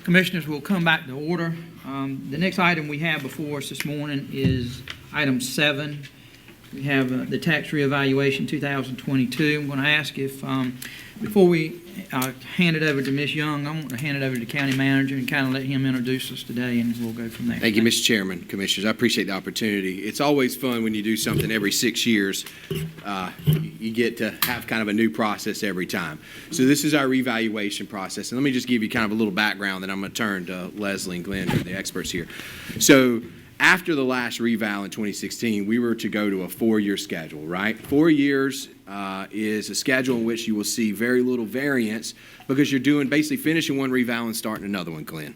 Commissioners, will come back to order. The next item we have before us this morning is item 7. We have the tax reevaluation 2022. I'm going to ask if, before we hand it over to Ms. Young, I want to hand it over to the county manager and kind of let him introduce us today, and we'll go from there. Thank you, Mr. Chairman, Commissioners. I appreciate the opportunity. It's always fun when you do something every 6 years. You get to have kind of a new process every time. So this is our revaluation process. And let me just give you kind of a little background, then I'm going to turn to Leslie and Glenn, the experts here. So after the last reval in 2016, we were to go to a 4-year schedule, right? 4 years is a schedule in which you will see very little variance because you're doing basically finishing one reval and starting another one, Glenn.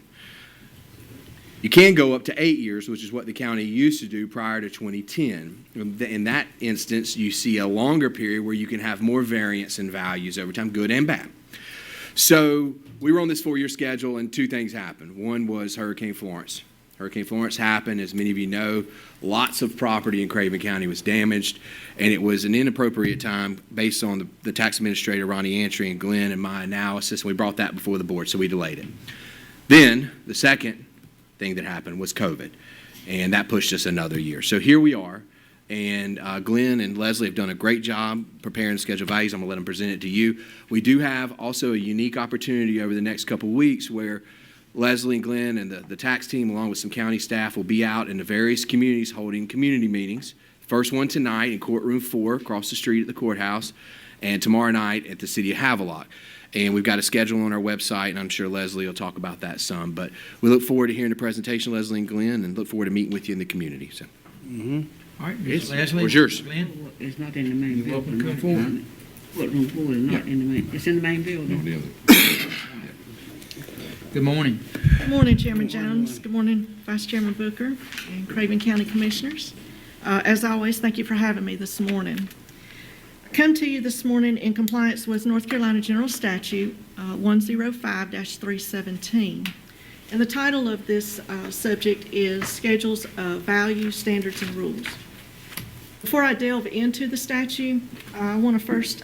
You can go up to 8 years, which is what the county used to do prior to 2010. In that instance, you see a longer period where you can have more variance in values over time, good and bad. So we were on this 4-year schedule, and 2 things happened. One was Hurricane Florence. Hurricane Florence happened, as many of you know. Lots of property in Craven County was damaged, and it was an inappropriate time based on the tax administrator, Ronnie Antry, and Glenn, and my analysis. We brought that before the board, so we delayed it. Then the second thing that happened was COVID, and that pushed us another year. So here we are, and Glenn and Leslie have done a great job preparing the schedule of values. I'm going to let them present it to you. We do have also a unique opportunity over the next couple of weeks where Leslie and Glenn and the tax team, along with some county staff, will be out in the various communities holding community meetings. First one tonight in courtroom 4 across the street at the courthouse, and tomorrow night at the city of Havelock. And we've got a schedule on our website, and I'm sure Leslie will talk about that some. But we look forward to hearing the presentation, Leslie and Glenn, and look forward to meeting with you in the community. So. All right, Ms. Leslie. Where's yours? Glenn? It's not in the main You're welcome building. to come forward. Courtroom 4 is not in the main. It's in the main building. Good morning. Good morning, Chairman Jones. Good morning, Vice Chairman Booker and Craven County Commissioners. As always, thank you for having me this morning. I come to you this morning in compliance with North Carolina General Statute 105-317. And the title of this subject is Schedules of Value, Standards, and Rules. Before I delve into the statute, I want to first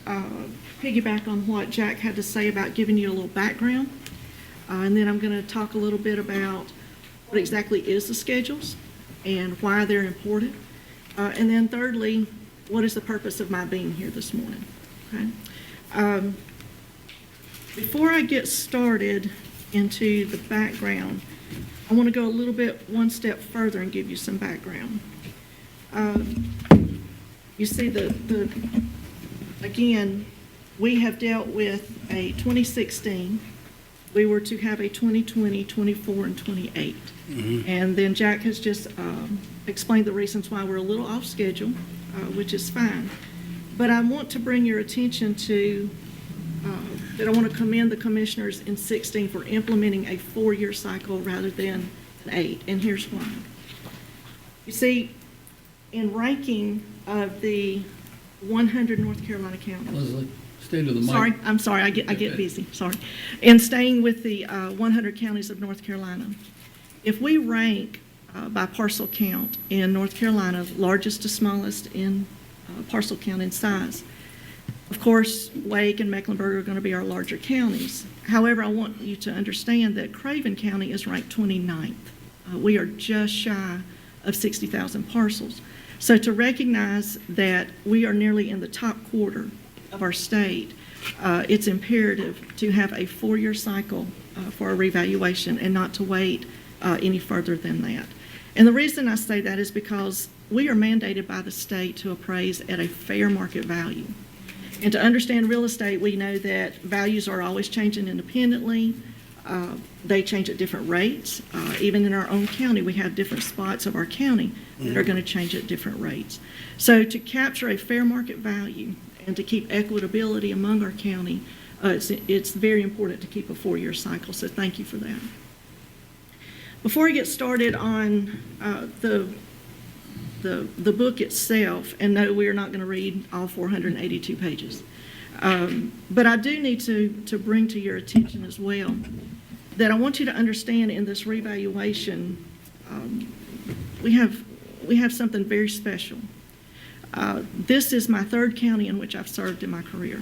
piggyback on what Jack had to say about giving you a little background. And then I'm going to talk a little bit about what exactly is the schedules and why they're important. And then thirdly, what is the purpose of my being here this morning? Okay. Before I get started into the background, I want to go a little bit one step further and give you some background. You see, again, we have dealt with a 2016. We were to have a 2020, 24, and 28. And then Jack has just explained the reasons why we're a little off schedule, which is fine. But I want to bring your attention to that I want to commend the commissioners in 16 for implementing a 4-year cycle rather than an 8. And here's why. You see, in ranking of the 100 North Carolina counties. Leslie, stay to the mic. Sorry, I'm sorry, I get busy, sorry. And staying with the 100 counties of North Carolina, if we rank by parcel count in North Carolina, largest to smallest in parcel count in size, of course, Wake and Mecklenburg are going to be our larger counties. However, I want you to understand that Craven County is ranked 29th. We are just shy of 60,000 parcels. So to recognize that we are nearly in the top quarter of our state, it's imperative to have a 4-year cycle for a revaluation and not to wait any further than that. And the reason I say that is because we are mandated by the state to appraise at a fair market value. And to understand real estate, we know that values are always changing independently. They change at different rates. Even in our own county, we have different spots of our county that are going to change at different rates. So to capture a fair market value and to keep equitability among our county, it's very important to keep a 4-year cycle. So thank you for that. Before I get started on the book itself, and no, we're not going to read all 482 pages, but I do need to bring to your attention as well that I want you to understand in this revaluation, we have something very special. This is my 3rd county in which I've served in my career.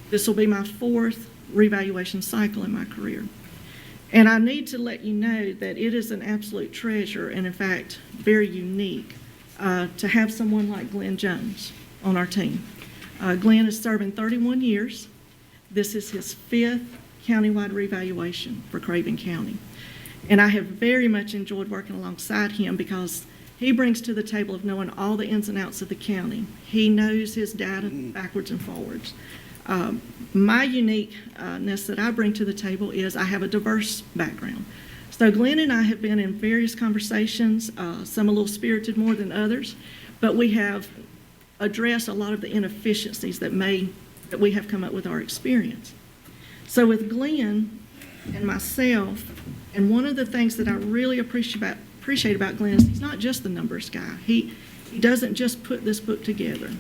This will be my 4th revaluation cycle in my career. And I need to let you know that it is an absolute treasure and, in fact, very unique to have someone like Glenn Jones on our team. Glenn is serving 31 years. This is his 5th countywide revaluation for Craven County. And I have very much enjoyed working alongside him because he brings to the table of knowing all the ins and outs of the county. He knows his data backwards and forwards. My uniqueness that I bring to the table is I have a diverse background. So Glenn and I have been in various conversations, some a little spirited more than others, but we have addressed a lot of the inefficiencies that we have come up with our experience. So with Glenn and myself, and one of the things that I really appreciate about Glenn is he's not just the numbers guy. He doesn't just put this book together.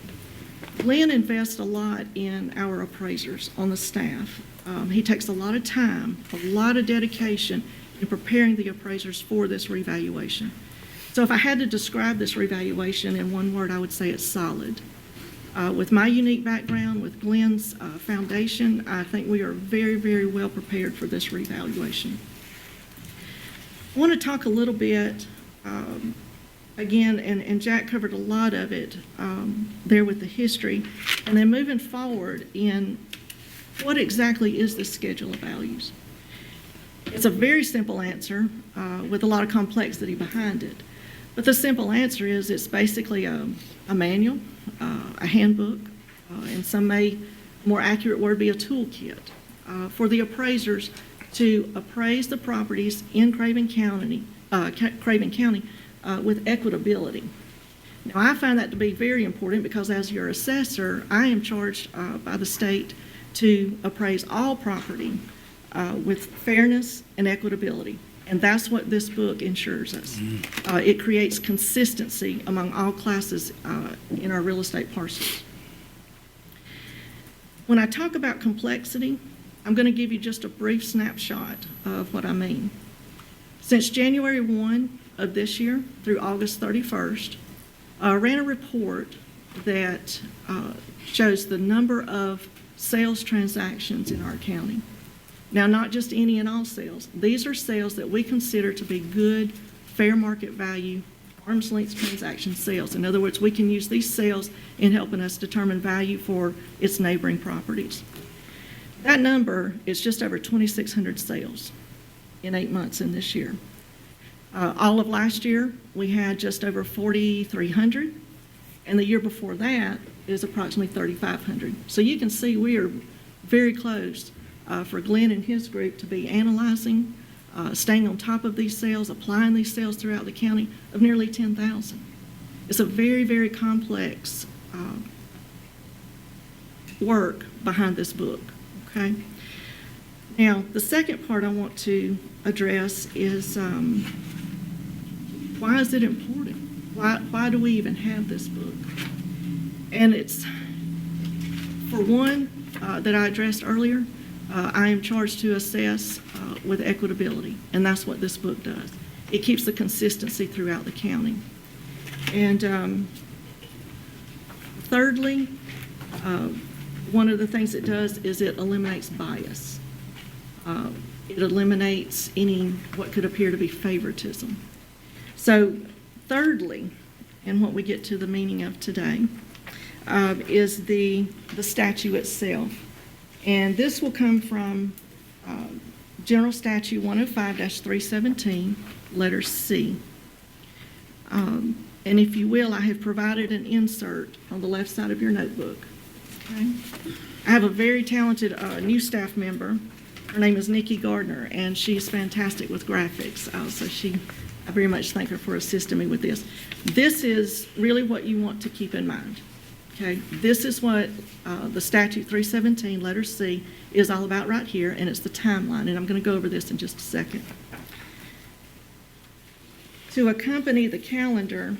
Glenn invests a lot in our appraisers on the staff. He takes a lot of time, a lot of dedication in preparing the appraisers for this revaluation. So if I had to describe this revaluation in one word, I would say it's solid. With my unique background, with Glenn's foundation, I think we are very, very well prepared for this revaluation. I want to talk a little bit, again, and Jack covered a lot of it there with the history, and then moving forward in what exactly is the schedule of values. It's a very simple answer with a lot of complexity behind it. But the simple answer is it's basically a manual, a handbook, and some may, more accurate word, be a toolkit for the appraisers to appraise the properties in Craven County with equitability. Now, I find that to be very important because as your assessor, I am charged by the state to appraise all property with fairness and equitability. And that's what this book ensures us. It creates consistency among all classes in our real estate parcels. When I talk about complexity, I'm going to give you just a brief snapshot of what I mean. Since January 1 of this year through August 31st, I ran a report that shows the number of sales transactions in our county. Now, not just any and all sales. These are sales that we consider to be good, fair market value, arm's length transaction sales. In other words, we can use these sales in helping us determine value for its neighboring properties. That number is just over 2,600 sales in 8 months in this year. All of last year, we had just over 4,300, and the year before that is approximately 3,500. So you can see we are very close for Glenn and his group to be analyzing, staying on top of these sales, applying these sales throughout the county of nearly 10,000. It's a very, very complex work behind this book, okay? Now, the second part I want to address is why is it important? Why do we even have this book? And it's, for one, that I addressed earlier, I am charged to assess with equitability, and that's what this book does. It keeps the consistency throughout the county. And thirdly, one of the things it does is it eliminates bias. It eliminates any what could appear to be favoritism. So thirdly, and what we get to the meaning of today, is the statute itself. And this will come from General Statute 105-317, letter C. And if you will, I have provided an insert on the left side of your notebook. Okay? I have a very talented new staff member. Her name is Nikki Gardner, and she's fantastic with graphics. I very much thank her for assisting me with this. This is really what you want to keep in mind. Okay, this is what the Statute 317, letter C, is all about right here, and it's the timeline, and I'm going to go over this in just a second. To accompany the calendar,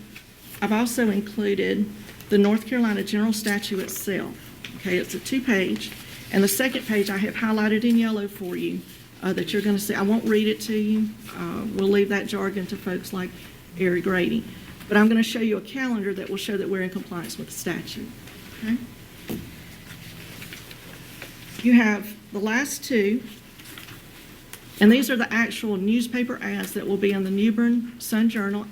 I've also included the North Carolina General Statute itself. Okay, it's a 2-page, and the second page I have highlighted in yellow for you that you're going to see. I won't read it to you. We'll leave that jargon to folks like Ari Grady. But I'm going to show you a calendar that will show that we're in compliance with the statute. Okay? You have the last two, And these are the actual newspaper ads that will be in the Newbern Sun-Journal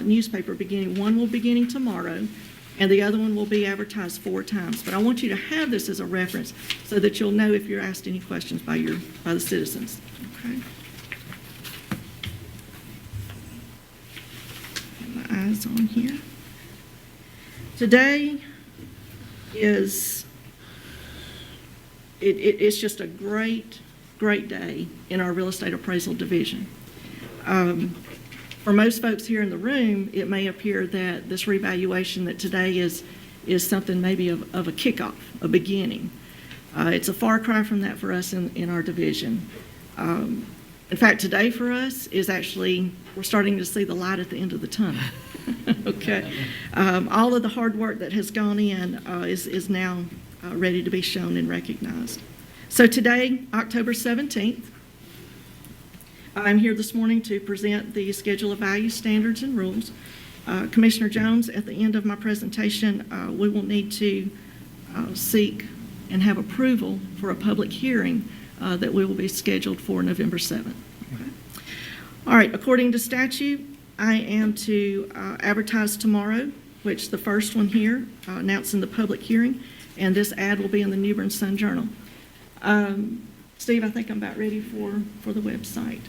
newspaper beginning. One will beginning tomorrow, and the other one will be advertised 4 times. But I want you to have this as a reference so that you'll know if you're asked any questions by the citizens. Okay. Get my eyes on here. Today is it's just a great day in our real estate appraisal division. For most folks here in the room, it may appear that this revaluation that today is something maybe of a kickoff, a beginning. It's a far cry from that for us in our division. In fact, today for us is actually, we're starting to see the light at the end of the tunnel. Okay. All of the hard work that has gone in is now ready to be shown and recognized. So today, October 17th, I'm here this morning to present the Schedule of Value Standards and Rules. Commissioner Jones, at the end of my presentation, we will need to seek and have approval for a public hearing that we will be scheduled for November 7th. Okay. All right, according to statute, I am to advertise tomorrow, which the first one here, announcing the public hearing, and this ad will be in the Newbern Sun-Journal. Steve, I think I'm about ready for the website.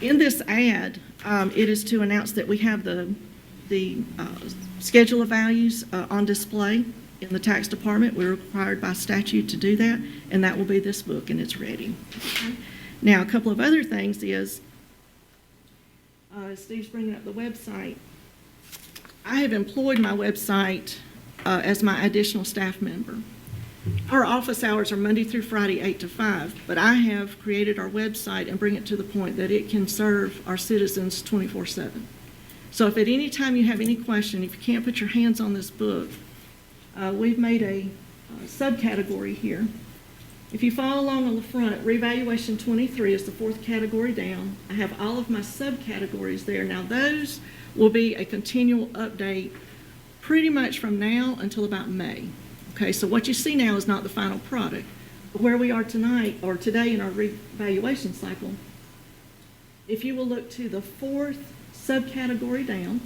In this ad, it is to announce that we have the schedule of values on display in the tax department. We're required by statute to do that, and that will be this book, and it's ready. Okay. Now, a couple of other things is, Steve's bringing up the website. I have employed my website as my additional staff member. Our office hours are Monday through Friday, 8 to 5, but I have created our website and bring it to the point that it can serve our citizens 24/7. So if at any time you have any question, if you can't put your hands on this book, we've made a subcategory here. If you follow along on the front, Revaluation 23 is the 4th category down. I have all of my subcategories there. Now those will be a continual update pretty much from now until about May. Okay, so what you see now is not the final product. But where we are tonight, or today in our revaluation cycle, if you will look to the 4th subcategory down,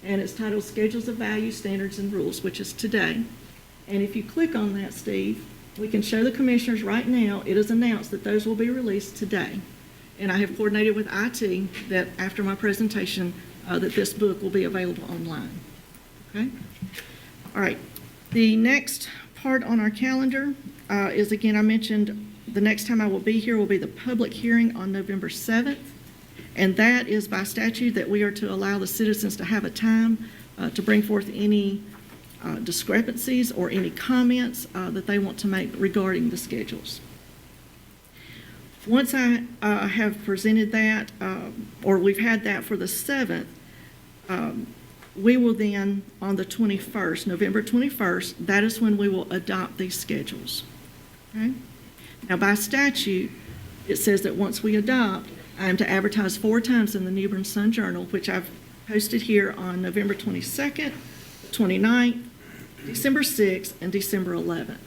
and it's titled Schedules of Value, Standards, and Rules, which is today. And if you click on that, Steve, we can show the commissioners right now, it is announced that those will be released today. And I have coordinated with IT that after my presentation, that this book will be available online. Okay? All right. The next part on our calendar is, again, I mentioned the next time I will be here will be the public hearing on November 7th. And that is by statute that we are to allow the citizens to have a time to bring forth any discrepancies or any comments that they want to make regarding the schedules. Once I have presented that, or we've had that for the 7th, we will then, on the 21st, November 21st, that is when we will adopt these schedules. Okay? Now, by statute, it says that once we adopt, I am to advertise 4 times in the Newbern Sun-Journal, which I've posted here on November 22nd, 29th, December 6th, and December 11th.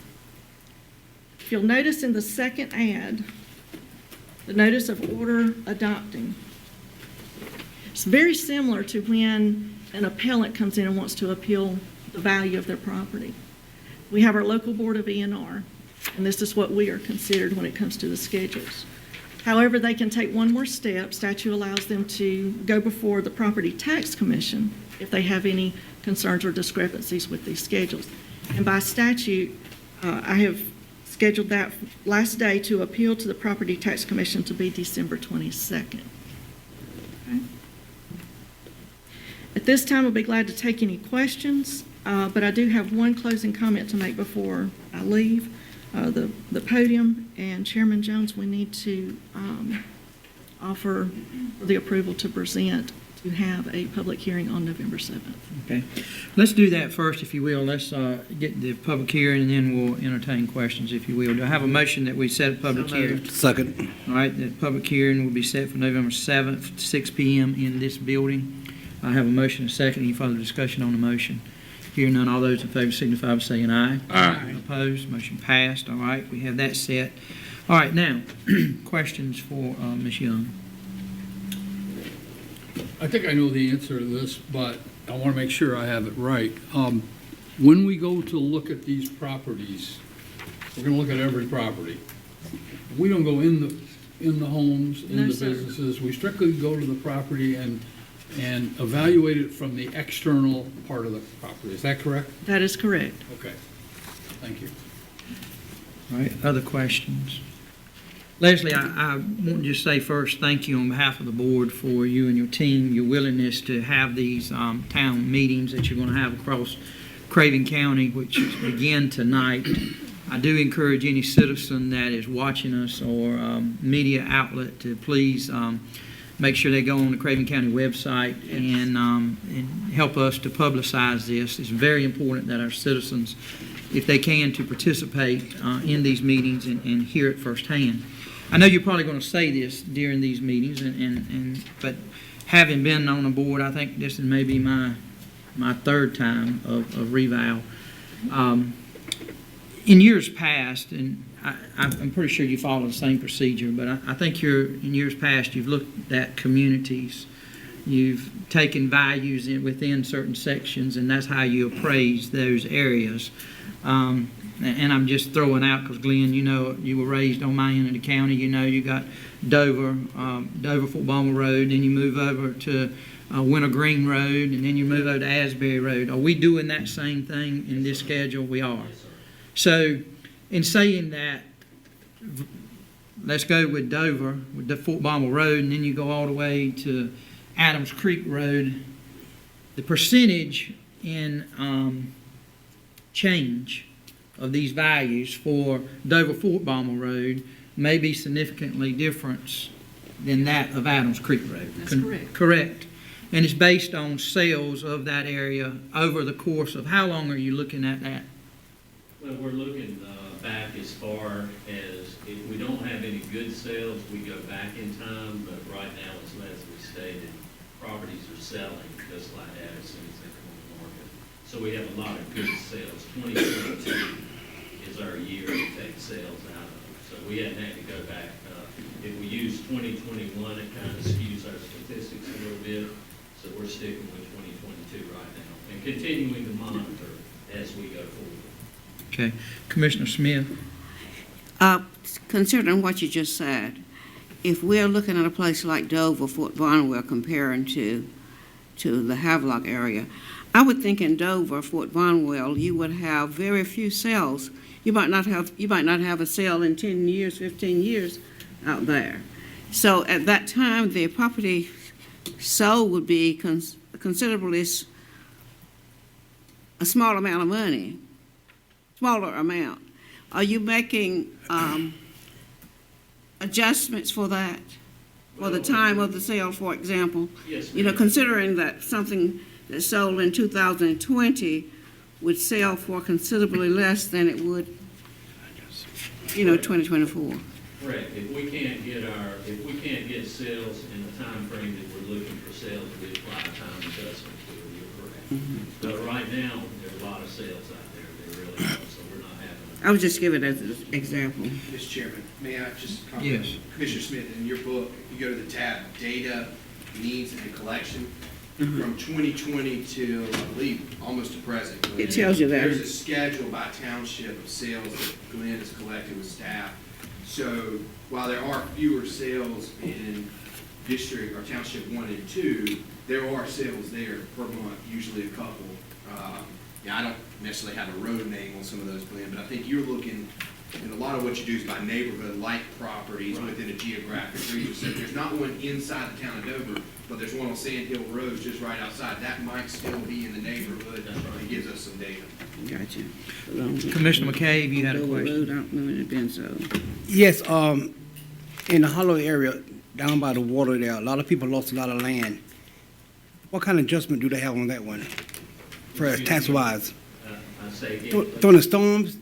If you'll notice in the second ad, the notice of order adopting, it's very similar to when an appellant comes in and wants to appeal the value of their property. We have our local board of E&R, and this is what we are considered when it comes to the schedules. However, they can take one more step. Statute allows them to go before the Property Tax Commission if they have any concerns or discrepancies with these schedules. And by statute, I have scheduled that last day to appeal to the Property Tax Commission to be December 22nd. Okay. At this time, I'll be glad to take any questions, but I do have one closing comment to make before I leave the podium. And Chairman Jones, we need to offer the approval to present to have a public hearing on November 7th. Okay. Let's do that first, if you will. Let's get the public hearing, and then we'll entertain questions, if you will. Do I have a motion that we set a public hearing? Second. All right, the public hearing will be set for November 7th, 6 p.m. in this building. I have a motion and a second. Any further discussion on the motion? Hearing none, all those in favor signify by saying aye. Aye. Opposed? Motion passed. All right, we have that set. All right, now, questions for Ms. Young? I think I know the answer to this, but I want to make sure I have it right. When we go to look at these properties, we're going to look at every property. We don't go in the homes, in No, the sir. businesses. We strictly go to the property and evaluate it from the external part of the property. Is that correct? That is correct. Okay. Thank you. All right, other questions? Leslie, I want to just say first, thank you on behalf of the board for you and your team, your willingness to have these town meetings that you're going to have across Craven County, which begin tonight. I do encourage any citizen that is watching us or media outlet to please make sure they go on the Craven County website and help us to publicize this. It's very important that our citizens, if they can, to participate in these meetings and hear it firsthand. I know you're probably going to say this during these meetings, but having been on the board, I think this is maybe my third time of reval. In years past, and I'm pretty sure you follow the same procedure, but I think in years past you've looked at communities, you've taken values within certain sections, and that's how you appraise those areas. And I'm just throwing out because, Glenn, you know, you were raised on my end of the county. You know, you got Dover, Fort Balmer Road, then you move over to Winter Green Road, and then you move over to Asbury Road. Are we doing that same thing in this schedule? We are. So, in saying that, let's go with Dover, with the Fort Balmer Road, and then you go all the way to Adams Creek Road. The percentage in change of these values for Dover Fort Balmer Road may be significantly different than that of Adams Creek Road. That's correct. Correct. And it's based on sales of that area over the course of how long are you looking at that? Well, we're looking back as far as if we don't have any good sales, we go back in time, but right now, as Leslie stated, properties are selling just like that as soon as they come on the market. So we have a lot of good sales. 2022 is our year to take sales out of. So we hadn't had to go back. If we use 2021, it kind of skews our statistics a little bit. So we're sticking with 2022 right now and continuing to monitor as we go forward. Okay. Commissioner Smith? Considering what you just said, if we're looking at a place like Dover, Fort Barnwell, comparing to the Havelock area, I would think in Dover, Fort Barnwell, you would have very few sales. You might not have a sale in 10 years, 15 years out there. So at that time, the property sold would be considerably a small amount of money, smaller amount. Are you making adjustments for that, for the time of the sale, for example? Yes, You know, ma'am. considering that something that sold in 2020 would sell for considerably less than it would, 2024. Correct. If we can't get sales in the time frame that we're looking for sales, we apply a time adjustment to it. You're correct. But right now, there are a lot of sales out there. There really are, so we're not having. I was just giving it as an example. Mr. Chairman, may I just comment? Yes. Commissioner Smith, in your book, if you go to the tab Data, Needs, and Collection, from 2020 to, I believe, almost to present. Glenn, It tells you that. There's a schedule by township of sales that Glenn has collected with staff. So while there are fewer sales in district or township 1 and 2, there are sales there per month, usually a couple. I don't necessarily have a road name on some of those, Glenn, but I think you're looking, and a lot of what you do is by neighborhood-like properties within a geographic region. So if there's not one inside the town of Dover, but there's one on Sand Hill Road just right outside, that might still be in the neighborhood. It gives us some data. Gotcha. Commissioner McCabe, you had a Dover question? Road, I don't know when it been so. Yes, in the Hollow area, down by the water there, a lot of people lost a lot of land. What kind of adjustment do they have on that one, for tax-wise? I say again. During the storms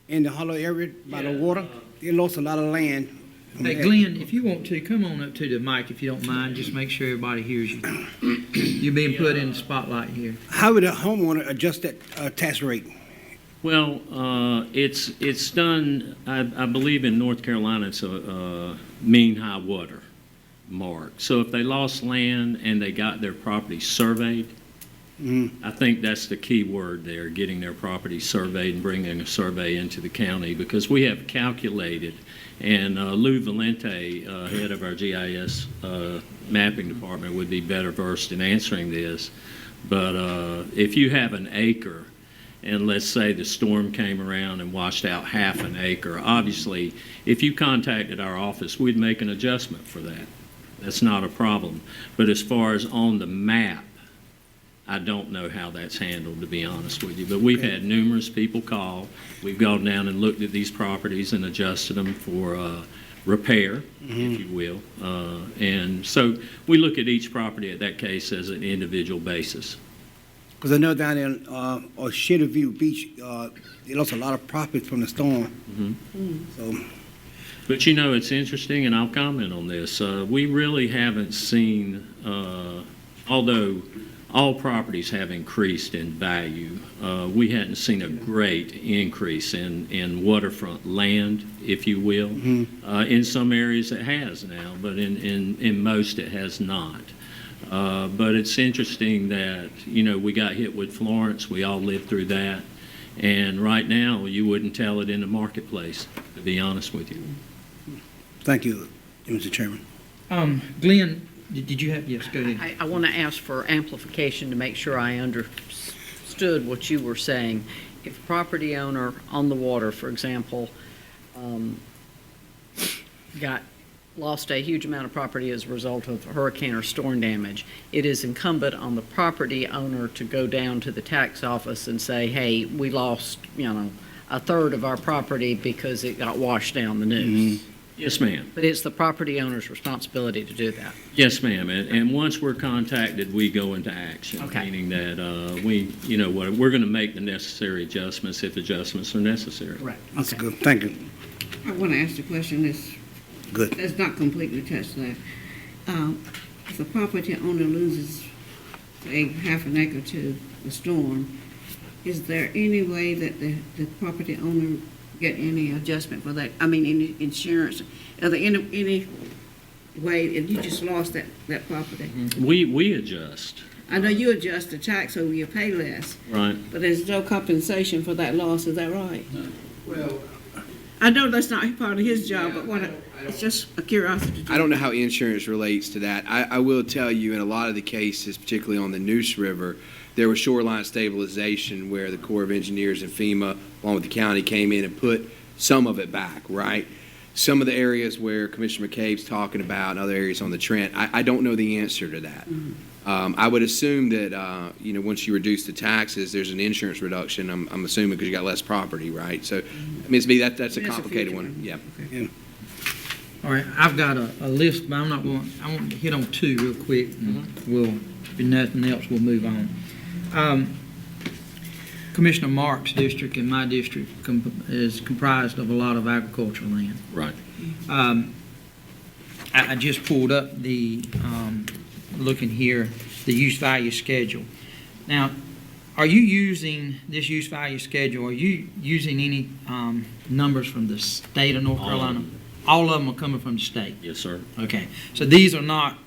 in the Hollow area by the Yeah, water, they lost a lot of land. on Hey, that. Glenn, if you want to, come on up to the mic if you don't mind. Just make sure everybody hears you. You're being put in the spotlight here. How would a homeowner adjust that tax rate? Well, it's done, I believe in North Carolina, it's a mean high water mark. So if they lost land and they got their property surveyed, I think that's the key word there, getting their property surveyed and bringing a survey into the county, because we have calculated, and Lou Valente, head of our GIS mapping department, would be better versed in answering this. But if you have an acre, and let's say the storm came around and washed out half an acre, obviously, if you contacted our office, we'd make an adjustment for that. That's not a problem. But as far as on the map, I don't know how that's handled, to be honest with you. But we've had numerous people call. We've gone down and looked at these properties and adjusted them for repair, if you will. And so we look at each property at that case as an individual basis. Because I know down there on Shader View Beach, they lost a lot of profit from the storm. So, But you know, it's interesting, and I'll comment on this. We really haven't seen, although all properties have increased in value, we hadn't seen a great increase in waterfront land, if you will. In some areas it has now, but in most it has not. But it's interesting that, you know, we got hit with Florence. We all lived through that. And right now, you wouldn't tell it in the marketplace, to be honest with you. thank you, Mr. Chairman. Glenn, did you have, yes, go ahead. I want to ask for amplification to make sure I understood what you were saying. If a property owner on the water, for example, lost a huge amount of property as a result of hurricane or storm damage, it is incumbent on the property owner to go down to the tax office and say, hey, we lost, a third of our property because it got washed down the news. Yes, ma'am. But it's the property owner's responsibility to do that. Yes, ma'am. And once we're contacted, we go into action. Okay. Meaning that we're going to make the necessary adjustments if adjustments are necessary. Right. That's good, thank you. I want to ask a question Good. that's not completely touched that. If a property owner loses, say, half an acre to the storm, is there any way that the property owner get any adjustment for that? I mean, any insurance? Are there any way, if you just lost that property? We adjust, I know you adjust the tax so you pay less, right? but there's no compensation for that loss, is that right? Well, I know that's not part of his job, but it's just a curiosity. I don't know how insurance relates to that. I will tell you, in a lot of the cases, particularly on the Neuse River, there was shoreline stabilization where the Corps of Engineers and FEMA, along with the county, came in and put some of it back, right? Some of the areas where Commissioner McCabe's talking about and other areas on the Trent, I don't know the answer to that. I would assume that, once you reduce the taxes, there's an insurance reduction, I'm assuming, because you got less property, right? So, I mean, to me, that's a complicated one, yeah. All right, I've got a list, but I want to hit on two real quick, and if nothing else, we'll move on. Commissioner Mark's district and my district is comprised of a lot of agricultural land. Right. I just pulled up looking here, the use value schedule. Now, are you using this use value schedule, are you using any numbers from the state of North All of Carolina? them. All of them are coming from the state? Yes, sir. Okay, so these are not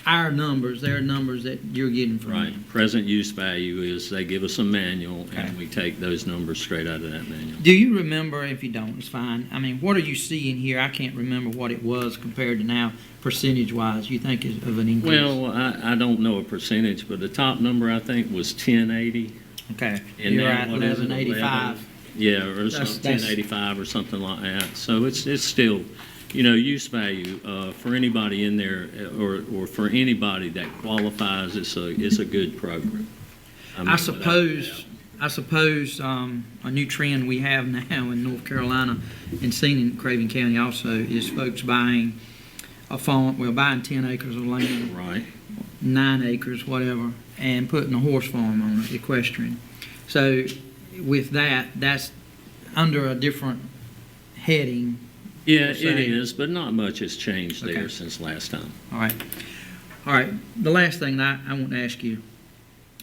our numbers, they're numbers that you're getting from them. Right. Present use value is they give us a manual, Okay. and we take those numbers straight out of that manual. Do you remember, if you don't, it's fine, I mean, what are you seeing here? I can't remember what it was compared to now, percentage-wise, you think is of an increase? Well, I don't know a percentage, but the top number, I think, was 1080. Okay, And you're now at what is it, 1185. Yeah, or That's- 1085 or something like that. So it's still, use value for anybody in there, or for anybody that qualifies, it's a good program. mean, I suppose a new trend we have now in North Carolina and seen in Craven County also is folks buying a farm, buying 10 acres of land, Right. 9 acres, whatever, and putting a horse farm on it, equestrian. So with that, that's under a different heading. Yeah, per it se. is, but not much has changed there Okay. since last time. All right. The last thing that I want to ask you.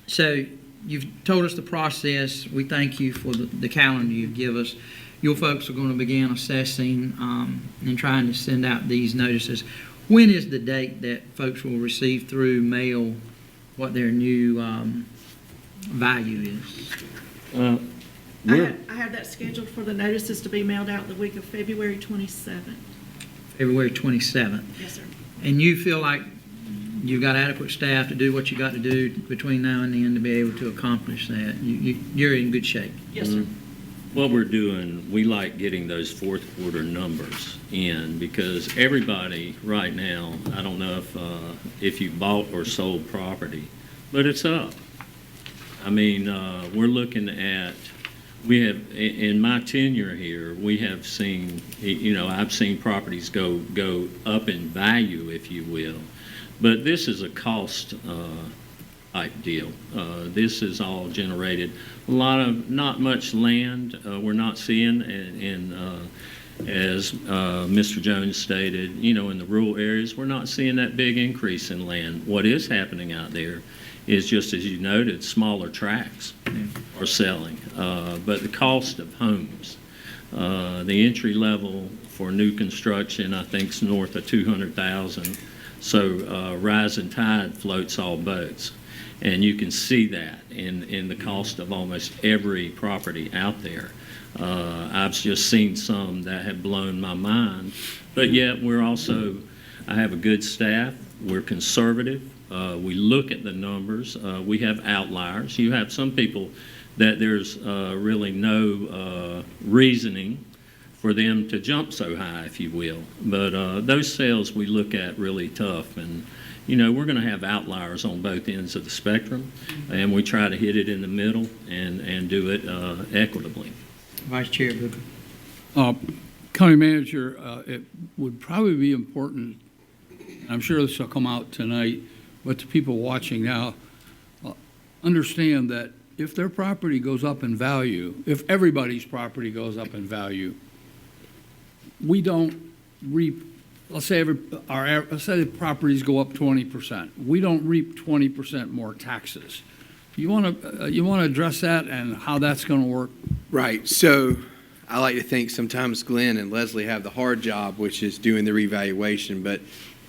So you've told us the process. We thank you for the calendar you give us. Your folks are going to begin assessing and trying to send out these notices. When is the date that folks will receive through mail what their new value is? I have that scheduled for the notices to be mailed out the week of February 27th. February 27th. Yes, sir. And you feel like you've got adequate staff to do what you got to do between now and then to be able to accomplish that? You're in good shape. Yes, sir. What we're doing, we like getting those fourth quarter numbers in because everybody right now, I don't know if you bought or sold property, but it's up. I mean, we're looking at, we have, in my tenure here, we have seen, I've seen properties go up in value, if you will. But this is a cost type deal. This is all generated. Not much land we're not seeing, and as Mr. Jones stated, in the rural areas, we're not seeing that big increase in land. What is happening out there is just as you noted, smaller tracts are selling. But the cost of homes, the entry level for new construction, I think is north of $200,000. So rising tide floats all boats. And you can see that in the cost of almost every property out there. I've just seen some that have blown my mind. But yet I have a good staff. We're conservative. We look at the numbers. We have outliers. You have some people that there's really no reasoning for them to jump so high, if you will. But those sales we look at really tough. And, we're going to have outliers on both ends of the spectrum. And we try to hit it in the middle and do it equitably. Vice Chair Booker. County Manager, it would probably be important, I'm sure this will come out tonight, but to people watching now, understand that if their property goes up in value, if everybody's property goes up in value, we don't reap, let's say the properties go up 20%. We don't reap 20% more taxes. You want to address that and how that's going to work? Right. So I like to think sometimes Glenn and Leslie have the hard job, which is doing the revaluation, but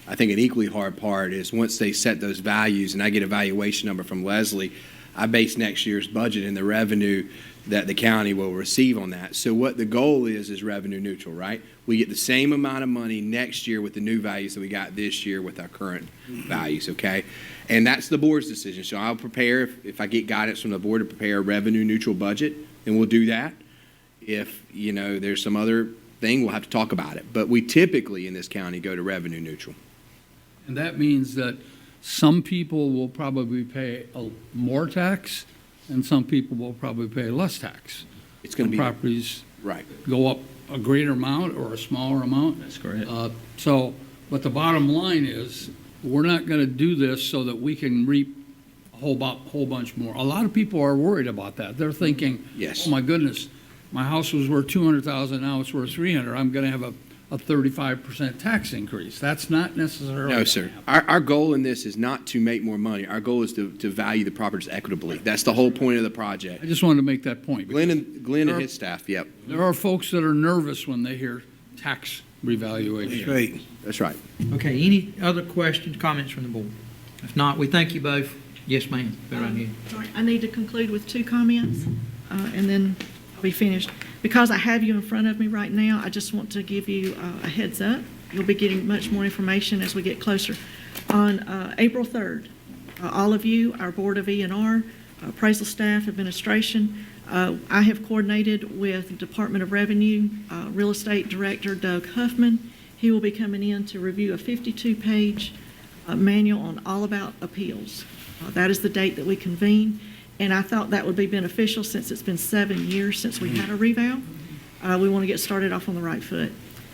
I think an equally hard part is once they set those values and I get a valuation number from Leslie, I base next year's budget and the revenue that the county will receive on that. So what the goal is revenue neutral, right? We get the same amount of money next year with the new values that we got this year with our current values, okay? And that's the board's decision. So I'll prepare, if I get guidance from the board, to prepare a revenue neutral budget, and we'll do that. If, there's some other thing, we'll have to talk about it. But we typically in this county go to revenue neutral. And that means that some people will probably pay more tax and some people will probably pay less tax. It's going to be properties right. go up a greater amount or a smaller amount. That's correct. But the bottom line is, we're not going to do this so that we can reap a whole bunch more. A lot of people are worried about that. They're thinking, Yes. oh my goodness, my house was worth $200,000, now it's worth $300,000. I'm going to have a 35% tax increase. That's not necessarily. No, sir. Our goal in this is not to make more money. Our goal is to value the properties equitably. That's the whole point of the project. I just wanted to make that point. Glenn and his staff, yep. There are folks that are nervous when they hear tax revaluation. Right. That's right. Okay, any other questions, comments from the board? If not, we thank you both. Yes, ma'am. Go right ahead. Sorry, I need to conclude with 2 comments, and then I'll be finished. Because I have you in front of me right now, I just want to give you a heads up. You'll be getting much more information as we get closer. On April 3rd, all of you, our Board of E&R, appraisal staff, administration, I have coordinated with Department of Revenue, Real Estate Director Doug Huffman. He will be coming in to review a 52-page manual on all about appeals. That is the date that we convene. And I thought that would be beneficial since it's been 7 years since we had a revow. We want to get started off on the right foot.